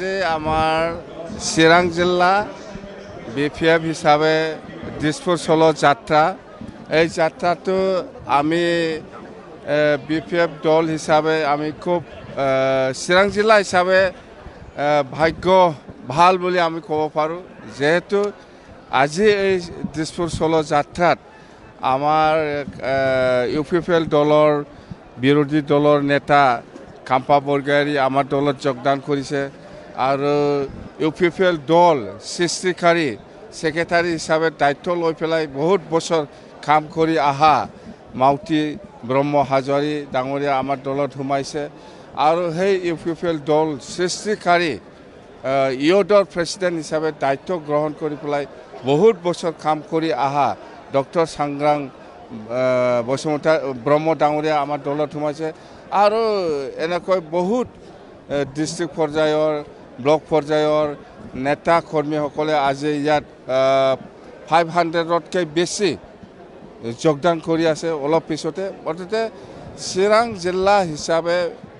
যে আমাৰ চিৰাং জিলা বিপিএফ হিসাবে দিছপুৰ চলো যাত্ৰা এই যাত্ৰাটো আমি বিপিএফ দল হিসাবে আমি খুব চিৰাং জিলা হিসাবে ভাগ্য ভাল বুলি আমি ক'ব পাৰোঁ যেহেতু আজি এই দিছপুৰ চলো যাত্ৰাত আমাৰ ইউপিপিএল দলৰ বিৰোধী দলৰ নেতা কাম্পা বৰগোহাঞি আমাৰ দলত যোগদান কৰিছে আৰু ইউপিপিএল দল সৃষ্টিকাৰী সেক্ৰেটাৰী হিচাপে দায়িত্ব লৈ পেলাই বহুত বছৰ কাম কৰি অহা মাউতি ব্ৰহ্ম হাজৰি ডাঙৰীয়া আমাৰ দলত সোমাইছে আৰু সেই ইউপিপিএল দল সৃষ্টিকাৰী ইয়দৰ প্ৰেছিডেণ্ট হিচাপে দায়িত্ব গ্ৰহণ কৰি পেলাই বহুত বছৰ কাম কৰি অহা ডক্টৰ চাংগ্ৰাং বসুমতাৰী ব্ৰহ্ম ডাঙৰীয়া আমাৰ দলত সোমাইছে আৰু এনেকৈ বহুত ডিষ্ট্ৰিক্ট পৰ্যায়ৰ ব্লক পৰ্যায়ৰ নেতা কৰ্মীসকলে আজি ইয়াত 500তকৈ বেছি যোগদান কৰি আছে অলপ পিছতে অৰ্থাৎ চিৰাং জিলা হিচাপে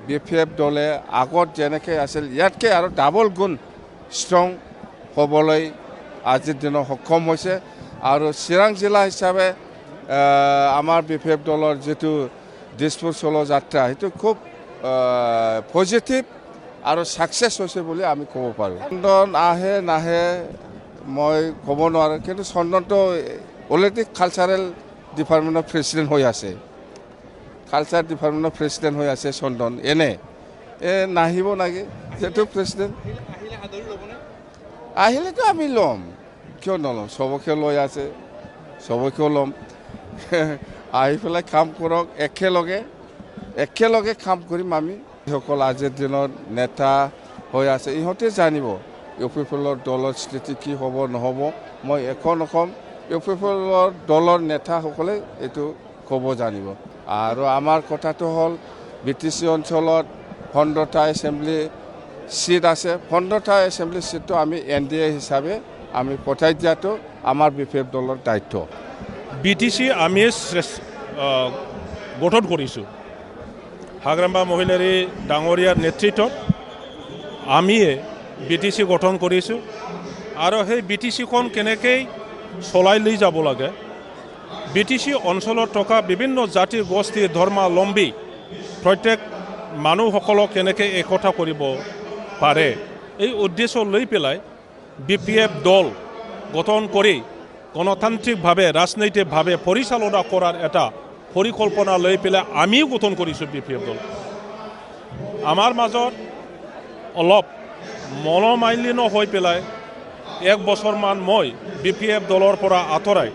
বিপিএফ দলে আগত যেনেকৈ আছিল ইয়াতকৈ আৰু ডাবল গুণ ষ্ট্ৰং হ'বলৈ আজিৰ দিনত সক্ষম হৈছে আৰু চিৰাং জিলা হিচাপে আমাৰ বিপিএফ দলৰ যিটো দিছপুৰ চলো যাত্ৰা সেইটো খুব পজিটিভ আৰু ছাকচেছ হৈছে বুলি আমি ক'ব পাৰোঁ। চন্দন আহে নাহে মই ক'ব নোৱাৰোঁ কিন্তু চন্দনটো অলৰেডি কালচাৰেল ডিপাৰ্টমেণ্টৰ প্ৰেছিডেণ্ট হৈ আছে কালচাৰ ডিপাৰ্টমেণ্টৰ প্ৰেছিডেণ্ট হৈ আছে চন্দন নাহিব নেকি সেইটো প্ৰেছিডেণ্ট আহিলেতো আমি ল'ম কিয় নল'ম চবকে লৈ আছে চবকেও ল'ম আহি পেলাই কাম কৰক একেলগে কাম কৰিম আমি যিসকল আজিৰ দিনত নেতা হৈ আছে ইহঁতে জানিব ইউপিপিএলৰ দলৰ স্থিতি কি হ'ব নহ'ব মই একো নক'ম ইউপিপিএলৰ দলৰ নেতাসকলে এইটো ক'ব জানিব আৰু আমাৰ কথাটো হ'ল বিটিচি অঞ্চলত 15টা এছেম্বলি চিট আছে 15টা এছেম্বলি চিটটো আমি NDA হিচাপে আমি পঠাই দিয়াটো আমাৰ বিপিএফ দলৰ দায়িত্ব। বিটিচি আমি গঠন কৰিছোঁ হাগ্ৰাম্বা মহিলাৰী ডাঙৰীয়াৰ নেতৃত্বত আমিয়ে বিটিচি গঠন কৰিছোঁ আৰু সেই বিটিচিখন কেনেকৈ চলাই লৈ যাব লাগে বিটিচি অঞ্চলত থকা বিভিন্ন জাতি গোষ্ঠী ধৰ্মাৱলম্বী প্ৰত্যেক মানুহসকলক কেনেকৈ একতা কৰিব পাৰে এই উদ্দেশ্য লৈ পেলাই বিপিএফ দল গঠন কৰি গণতান্ত্ৰিকভাৱে ৰাজনৈতিকভাৱে পৰিচালনা কৰাৰ এটা পৰিকল্পনা লৈ পেলাই আমিও গঠন কৰিছোঁ বিপিএফ দল। আমাৰ মাজত অলপ মনোমালিন্য হৈ পেলাই এক বছৰমান মই বিপিএফ দলৰ পৰা আঁতৰাই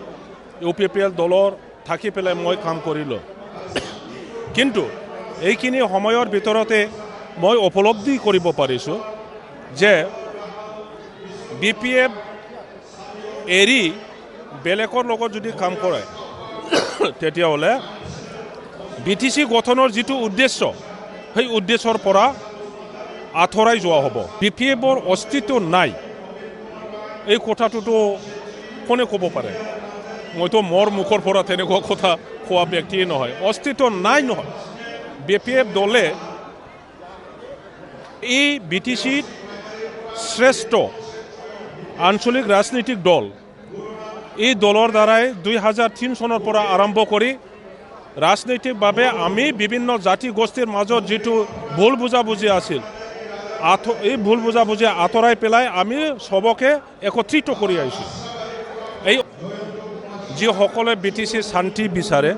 ইউপিপিএল দলৰ থাকি পেলাই মই কাম কৰিলোঁ কিন্তু এইখিনি সময়ৰ ভিতৰতে মই উপলব্ধি কৰিব পাৰিছোঁ যে বিপিএফ এৰি বেলেগৰ লগত যদি কাম কৰে তেতিয়াহ'লে বিটিচি গঠনৰ যিটো উদ্দেশ্য সেই উদ্দেশ্যৰ পৰা আঁতৰাই যোৱা হ'ব বিপিএফৰ অস্তিত্ব নাই এই কথাটোতো কোনে ক'ব পাৰে মইতো মোৰ মুখৰ পৰা তেনেকুৱা কথা কোৱা ব্যক্তিয়ে নহয় অস্তিত্ব নাই নহয় বিপিএফ দলে এই বিটিচিত শ্ৰেষ্ঠ আঞ্চলিক ৰাজনৈতিক দল এই দলৰ দ্বাৰাই 2003 চনৰ পৰা আৰম্ভ কৰি ৰাজনৈতিকভাৱে আমি বিভিন্ন জাতি গোষ্ঠীৰ মাজত যিটো ভুল বুজাবুজি আছিল এই ভুল বুজাবুজি আঁতৰাই পেলাই আমি সবকে একত্ৰিত কৰি আহিছোঁ এই যিসকলে বিটিচি শান্তি বিচাৰে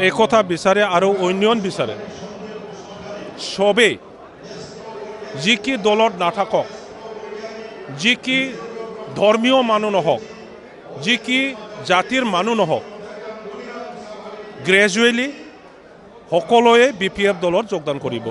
একতা বিচাৰে আৰু উন্নয়ন বিচাৰে সবেই যি কি দলত নাথাকক যি কি ধৰ্মীয় মানুহ নহওক যি কি জাতিৰ মানুহ নহওক গ্ৰেজুৱেলি সকলোৱে বিপিএফ দলত যোগদান কৰিব।